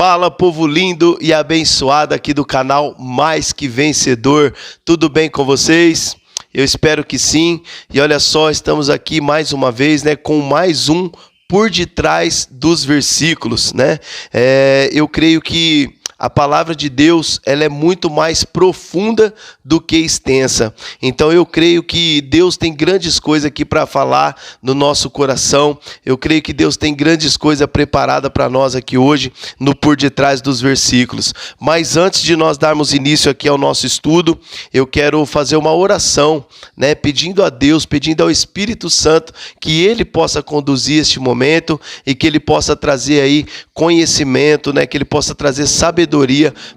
Fala, povo lindo e abençoado aqui do canal Mais Que Vencedor. Tudo bem com vocês? Eu espero que sim. E olha só, estamos aqui mais uma vez, com mais um Por Detrás dos Versículos, eu creio que a palavra de Deus, ela é muito mais profunda do que extensa. Então eu creio que Deus tem grandes coisas aqui para falar no nosso coração. Eu creio que Deus tem grandes coisas preparadas para nós aqui hoje, no Por Detrás dos Versículos. Mas antes de nós darmos início aqui ao nosso estudo, eu quero fazer uma oração, pedindo a Deus, pedindo ao Espírito Santo que Ele possa conduzir este momento e que Ele possa trazer aí conhecimento, que Ele possa trazer sabedoria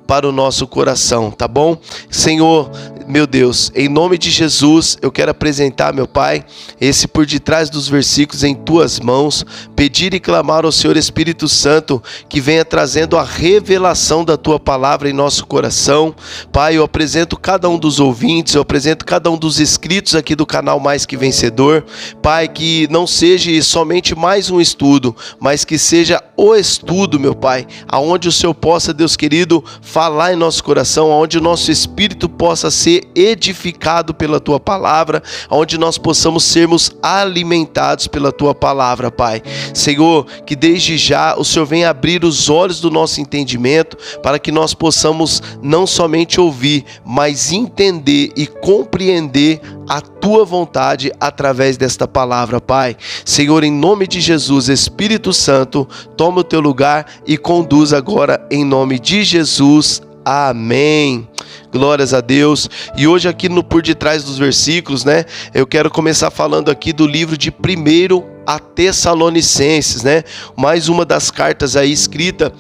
para o nosso coração, tá bom? Senhor, meu Deus, em nome de Jesus, eu quero apresentar, meu Pai, esse Por Detrás dos Versículos em Tuas mãos, pedir e clamar ao Senhor Espírito Santo que venha trazendo a revelação da Tua palavra em nosso coração. Pai, eu apresento cada um dos ouvintes, eu apresento cada um dos inscritos aqui do canal Mais Que Vencedor. Pai, que não seja somente mais um estudo, mas que seja o estudo, meu Pai, aonde o Senhor possa, Deus querido, falar em nosso coração, onde o nosso espírito possa ser edificado pela Tua palavra, onde nós possamos sermos alimentados pela Tua palavra, Pai. Senhor, que desde já o Senhor venha abrir os olhos do nosso entendimento, para que nós possamos não somente ouvir, mas entender e compreender a Tua vontade através desta palavra, Pai. Senhor, em nome de Jesus, Espírito Santo, toma o Teu lugar e conduz agora em nome de Jesus. Amém. Glórias a Deus. E hoje aqui no Por Detrás dos Versículos, eu quero começar falando aqui do livro de 1 a Tessalonicenses, mais uma das cartas aí escrita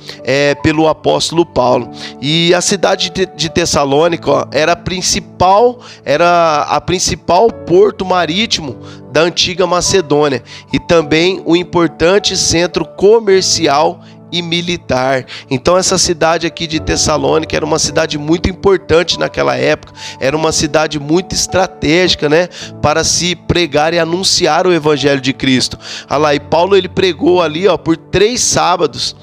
pelo apóstolo Paulo. E a cidade de Tessalônica era a principal porto marítimo da antiga Macedônia e também um importante centro comercial e militar. Então essa cidade aqui de Tessalônica era uma cidade muito importante naquela época, era uma cidade muito estratégica, para se pregar e anunciar o evangelho de Cristo. E Paulo ele pregou ali por 3 sábados.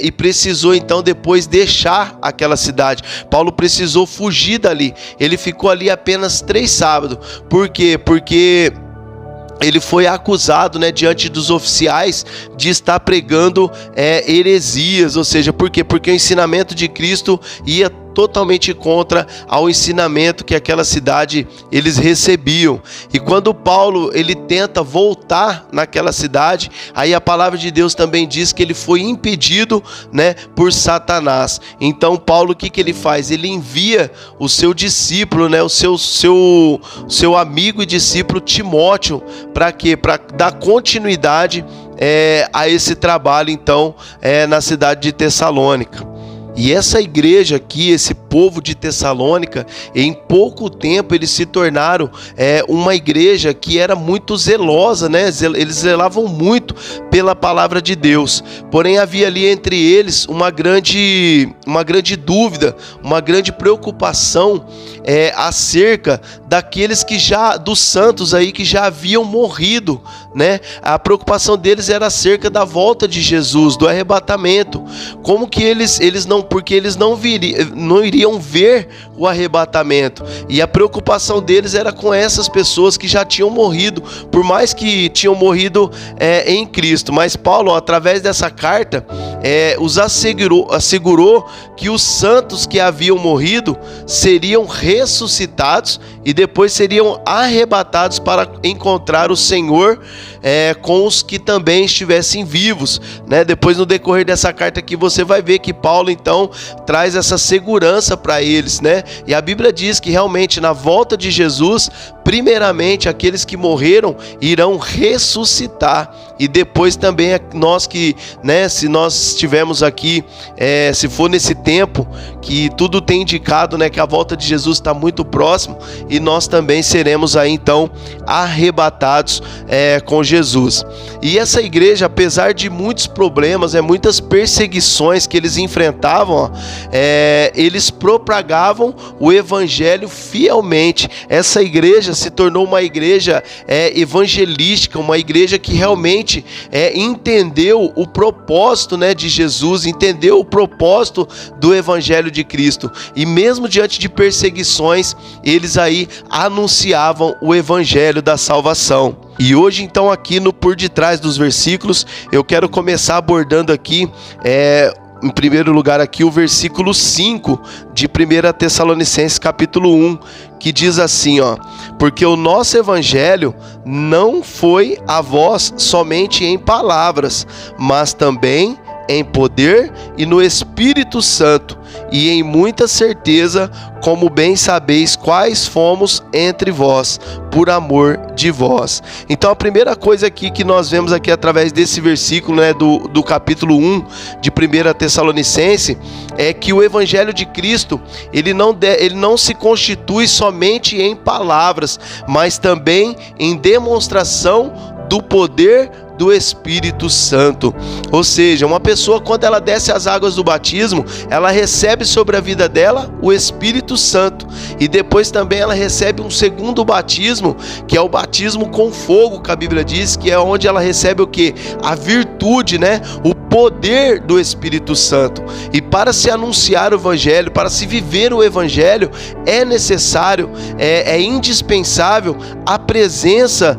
E precisou então depois deixar aquela cidade. Paulo precisou fugir dali. Ele ficou ali apenas 3 sábados. Por quê? Porque ele foi acusado, diante dos oficiais de estar pregando heresias, ou seja, por quê? Porque o ensinamento de Cristo ia totalmente contra ao ensinamento que aquela cidade eles recebiam. E quando Paulo ele tenta voltar naquela cidade, aí a palavra de Deus também diz que ele foi impedido, por Satanás. Então Paulo, o que ele faz? Ele envia o seu discípulo, o seu amigo e discípulo Timóteo, para quê? Para dar continuidade a esse trabalho então na cidade de Tessalônica. E essa igreja aqui, esse povo de Tessalônica, em pouco tempo eles se tornaram uma igreja que era muito zelosa, eles zelavam muito pela palavra de Deus. Porém havia ali entre eles uma grande dúvida, uma grande preocupação acerca daqueles dos santos aí que já haviam morrido, A preocupação deles era acerca da volta de Jesus, do arrebatamento. Como que porque eles não iriam ver o arrebatamento. E a preocupação deles era com essas pessoas que já tinham morrido, por mais que tinham morrido em Cristo. Mas Paulo, através dessa carta, os assegurou que os santos que haviam morrido seriam ressuscitados e depois seriam arrebatados para encontrar o Senhor com os que também estivessem vivos, Depois, no decorrer dessa carta aqui, você vai ver que Paulo então traz essa segurança para eles, E a Bíblia diz que realmente na volta de Jesus, primeiramente aqueles que morreram irão ressuscitar, e depois também nós que, se nós estivermos aqui, se for nesse tempo que tudo tem indicado, que a volta de Jesus está muito próximo, e nós também seremos aí então arrebatados com Jesus. E essa igreja, apesar de muitos problemas, muitas perseguições que eles enfrentavam, eles propagavam o evangelho fielmente. Essa igreja, se tornou uma igreja evangelística, uma igreja que realmente entendeu o propósito, né, de Jesus, entendeu o propósito do Evangelho de Cristo. E mesmo diante de perseguições, eles aí anunciavam o Evangelho da salvação. E hoje, então, aqui no Por Detrás dos Versículos, eu quero começar abordando aqui, em primeiro lugar aqui, o versículo 5 de 1 Tessalonicenses capítulo 1, que diz assim, ó: porque o nosso evangelho não foi a vós somente em palavras, mas também em poder e no Espírito Santo, e em muita certeza, como bem sabeis quais fomos entre vós, por amor de vós. Então a primeira coisa aqui que nós vemos aqui através desse versículo, né, do capítulo 1 de 1 Tessalonicense, é que o Evangelho de Cristo, ele não se constitui somente em palavras, mas também em demonstração do poder do Espírito Santo. Ou seja, uma pessoa, quando ela desce as águas do batismo, ela recebe sobre a vida dela o Espírito Santo, e depois também ela recebe um segundo batismo, que é o batismo com fogo, que a Bíblia diz, que é onde ela recebe o quê? A virtude, né? O poder do Espírito Santo. E para se anunciar o Evangelho, para se viver o Evangelho, é necessário, é indispensável a presença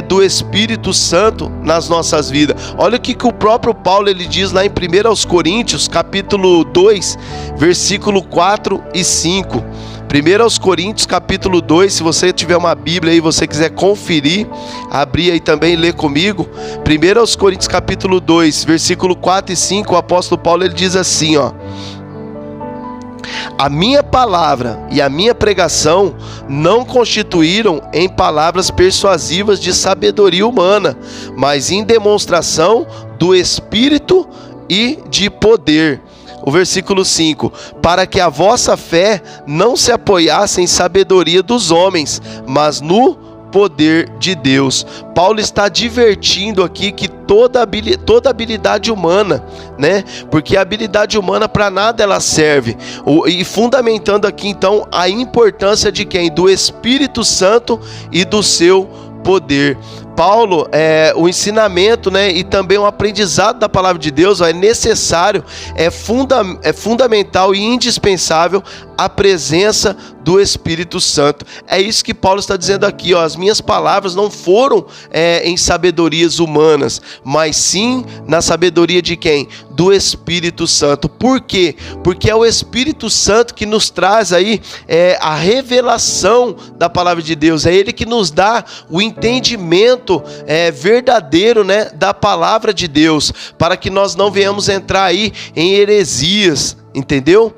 do Espírito Santo nas nossas vidas. Olha o que o próprio Paulo ele diz lá em 1 Coríntios, capítulo 2, versículo 4 e 5. 1 Coríntios capítulo 2, se você tiver uma Bíblia aí, você quiser conferir, abrir aí também e ler comigo. 1 Coríntios capítulo 2, versículo 4 e 5, o apóstolo Paulo ele diz assim, ó: a minha palavra e a minha pregação não constituíram em palavras persuasivas de sabedoria humana, mas em demonstração do Espírito e de poder. O versículo 5: para que a vossa fé não se apoiasse em sabedoria dos homens, mas no poder de Deus. Paulo está advertindo aqui que toda habilidade humana, né? Porque a habilidade humana para nada ela serve. E fundamentando aqui então a importância de quem? Do Espírito Santo e do seu poder. Paulo, o ensinamento, né, e também o aprendizado da palavra de Deus é necessário, é fundamental e indispensável a presença do Espírito Santo. É isso que Paulo está dizendo aqui, ó: as minhas palavras não foram em sabedorias humanas, mas sim na sabedoria de quem? Do Espírito Santo. Por quê? Porque é o Espírito Santo que nos traz aí a revelação da palavra de Deus, é Ele que nos dá o entendimento verdadeiro, né, da palavra de Deus, para que nós não venhamos entrar aí em heresias, entendeu?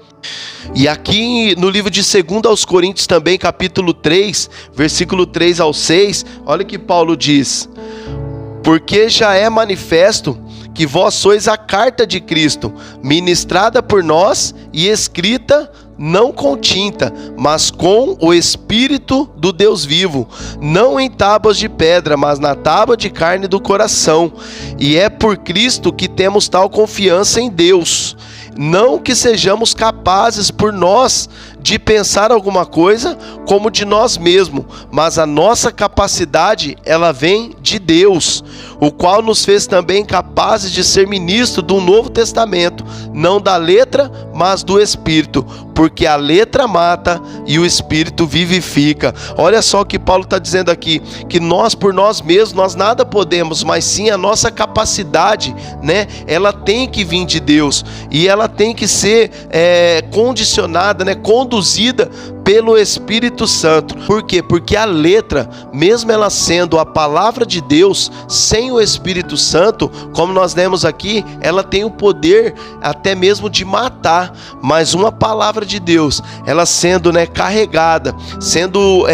E aqui no livro de 2 aos Coríntios também, capítulo 3, versículo 3 ao 6, olha o que Paulo diz: porque já é manifesto que vós sois a carta de Cristo, ministrada por nós e escrita não com tinta, mas com o Espírito do Deus vivo, não em tábuas de pedra, mas na tábua de carne do coração. E é por Cristo que temos tal confiança em Deus. Não que sejamos capazes por nós de pensar alguma coisa como de nós mesmos, mas a nossa capacidade, ela vem de Deus, o qual nos fez também capazes de ser ministros do Novo Testamento, não da letra, mas do Espírito, porque a letra mata e o Espírito vivifica. Olha só o que Paulo está dizendo aqui, que nós por nós mesmos, nós nada podemos, mas sim a nossa capacidade, né? Ela tem que vir de Deus, e ela tem que ser condicionada, né? Conduzida pelo Espírito Santo. Por quê? Porque a letra, mesmo ela sendo a palavra de Deus, sem o Espírito Santo, como nós lemos aqui, ela tem o poder até mesmo de matar. Mas uma palavra de Deus, ela sendo, né, carregada, sendo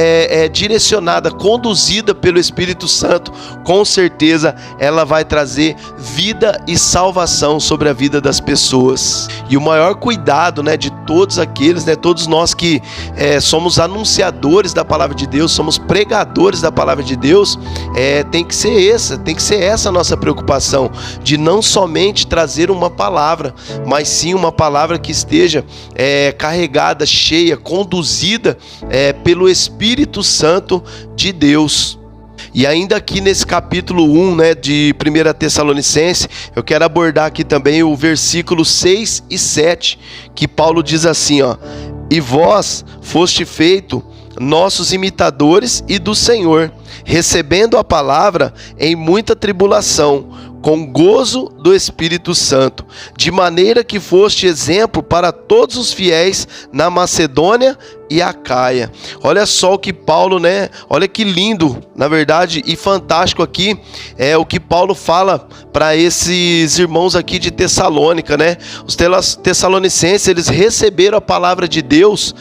direcionada, conduzida pelo Espírito Santo, com certeza ela vai trazer vida e salvação sobre a vida das pessoas. E o maior cuidado, né, de todos aqueles, né, todos nós que somos anunciadores da palavra de Deus, somos pregadores da palavra de Deus, tem que ser essa a nossa preocupação, de não somente trazer uma palavra, mas sim uma palavra que esteja carregada, cheia, conduzida pelo Espírito Santo de Deus. E ainda aqui nesse capítulo 1, de 1 Tessalonicenses, eu quero abordar aqui também o versículo 6 e 7, que Paulo diz assim, e vós foste feito nossos imitadores e do Senhor, recebendo a palavra em muita tribulação, com gozo do Espírito Santo, de maneira que foste exemplo para todos os fiéis na Macedônia e Acaia. Olha só o que Paulo, olha que lindo, na verdade, e fantástico aqui, o que Paulo fala para esses irmãos aqui de Tessalônica, Os tessalonicenses, eles receberam a palavra de Deus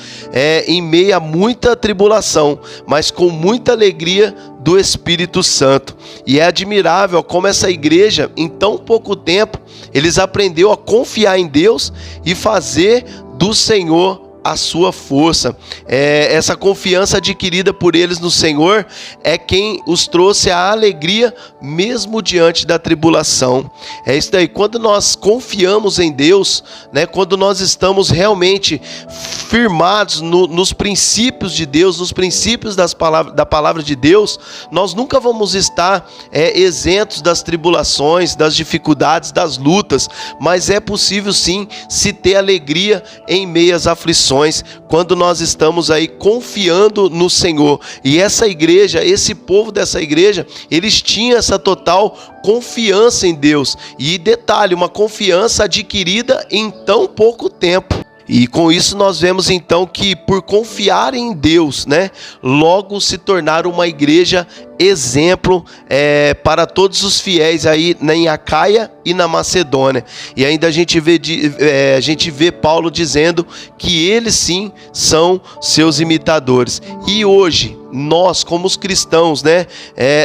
em meio a muita tribulação, mas com muita alegria do Espírito Santo. E é admirável como essa igreja, em tão pouco tempo, eles aprenderam a confiar em Deus e fazer do Senhor a sua força. Essa confiança adquirida por eles no Senhor é quem os trouxe a alegria mesmo diante da tribulação. É isso daí, quando nós confiamos em Deus, quando nós estamos realmente firmados nos princípios de Deus, nos princípios da palavra de Deus, nós nunca vamos estar isentos das tribulações, das dificuldades, das lutas, mas é possível sim se ter alegria em meio às aflições, quando nós estamos aí confiando no Senhor. E essa igreja, esse povo dessa igreja, eles tinham essa total confiança em Deus. E detalhe, uma confiança adquirida em tão pouco tempo. E com isso nós vemos então que por confiar em Deus, logo se tornaram uma igreja exemplo para todos os fiéis aí em Acaia e na Macedônia. E ainda a gente vê Paulo dizendo que eles sim são seus imitadores. E hoje, nós como os cristãos,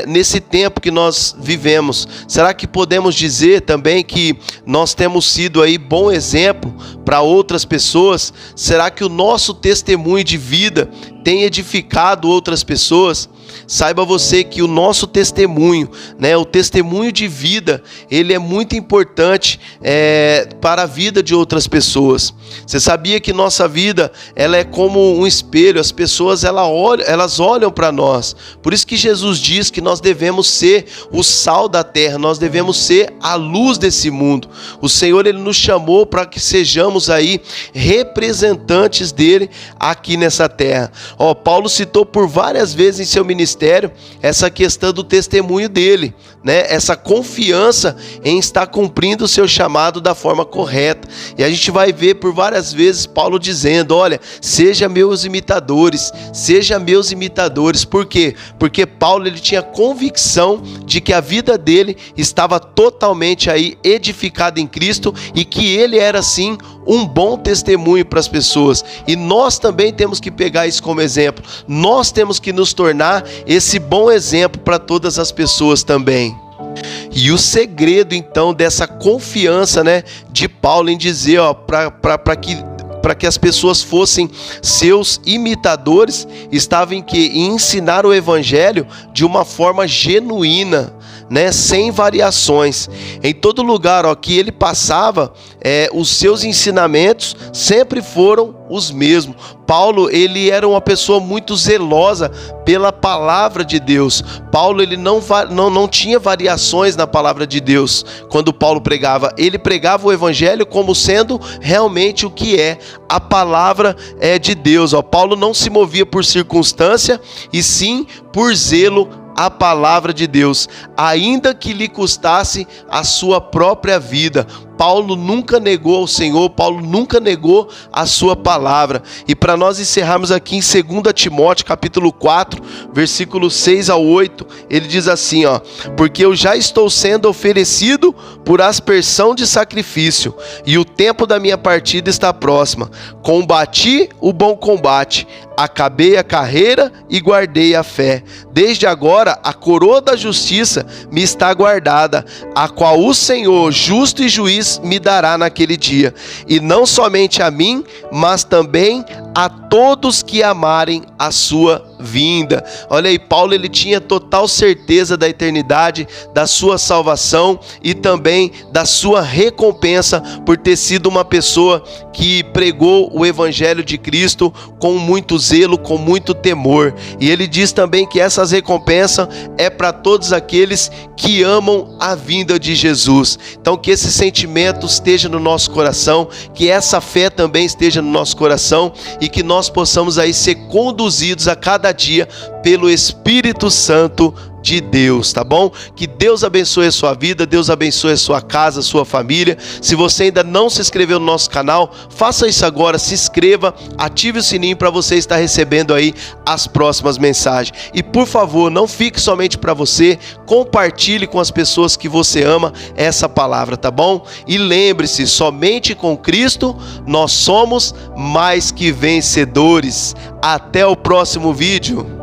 nesse tempo que nós vivemos, será que podemos dizer também que nós temos sido aí bom exemplo para outras pessoas? Será que o nosso testemunho de vida tem edificado outras pessoas? Saiba você que o nosso testemunho, o testemunho de vida, ele é muito importante para a vida de outras pessoas. Você sabia que nossa vida, ela é como um espelho? As pessoas elas olham para nós. Por isso que Jesus diz que nós devemos ser o sal da terra, nós devemos ser a luz desse mundo. O Senhor, ele nos chamou para que sejamos aí representantes dele aqui nessa terra. Paulo citou por várias vezes em seu ministério essa questão do testemunho dele, essa confiança em estar cumprindo o seu chamado da forma correta. E a gente vai ver por várias vezes Paulo dizendo, olha, seja meus imitadores. Por quê? Porque Paulo, ele tinha convicção de que a vida dele estava totalmente aí edificada em Cristo e que ele era sim um bom testemunho para as pessoas. E nós também temos que pegar isso como exemplo. Nós temos que nos tornar esse bom exemplo para todas as pessoas também. E o segredo então dessa confiança, de Paulo em dizer, para que as pessoas fossem seus imitadores, estava em que? Em ensinar o evangelho de uma forma genuína, sem variações. Em todo lugar que ele passava, os seus ensinamentos sempre foram os mesmos. Paulo, ele era uma pessoa muito zelosa pela palavra de Deus. Paulo, ele não tinha variações na palavra de Deus. Quando Paulo pregava, ele pregava o evangelho como sendo realmente o que é a palavra de Deus. Paulo não se movia por circunstância, e sim por zelo a palavra de Deus, ainda que lhe custasse a sua própria vida. Paulo nunca negou ao Senhor, Paulo nunca negou a sua palavra. E para nós encerrarmos aqui em 2 Timóteo capítulo 4, versículos 6 ao 8, ele diz assim, porque eu já estou sendo oferecido por aspersão de sacrifício, e o tempo da minha partida está próxima. Combati o bom combate, acabei a carreira e guardei a fé. Desde agora a coroa da justiça me está guardada, a qual o Senhor, justo e juiz, me dará naquele dia, e não somente a mim, mas também a todos que amarem a sua vinda. Olha aí, Paulo ele tinha total certeza da eternidade, da sua salvação e também da sua recompensa por ter sido uma pessoa que pregou o evangelho de Cristo com muito zelo, com muito temor. E ele diz também que essas recompensas é para todos aqueles que amam a vinda de Jesus. Então que esse sentimento esteja no nosso coração, que essa fé também esteja no nosso coração e que nós possamos aí ser conduzidos a cada dia pelo Espírito Santo de Deus, tá bom? Que Deus abençoe a sua vida, Deus abençoe a sua casa, a sua família. Se você ainda não se inscreveu no nosso canal, faça isso agora, se inscreva, ative o sininho para você estar recebendo aí as próximas mensagens. E por favor, não fique somente para você, compartilhe com as pessoas que você ama essa palavra, tá bom? E lembre-se, somente com Cristo nós somos mais que vencedores. Até o próximo vídeo.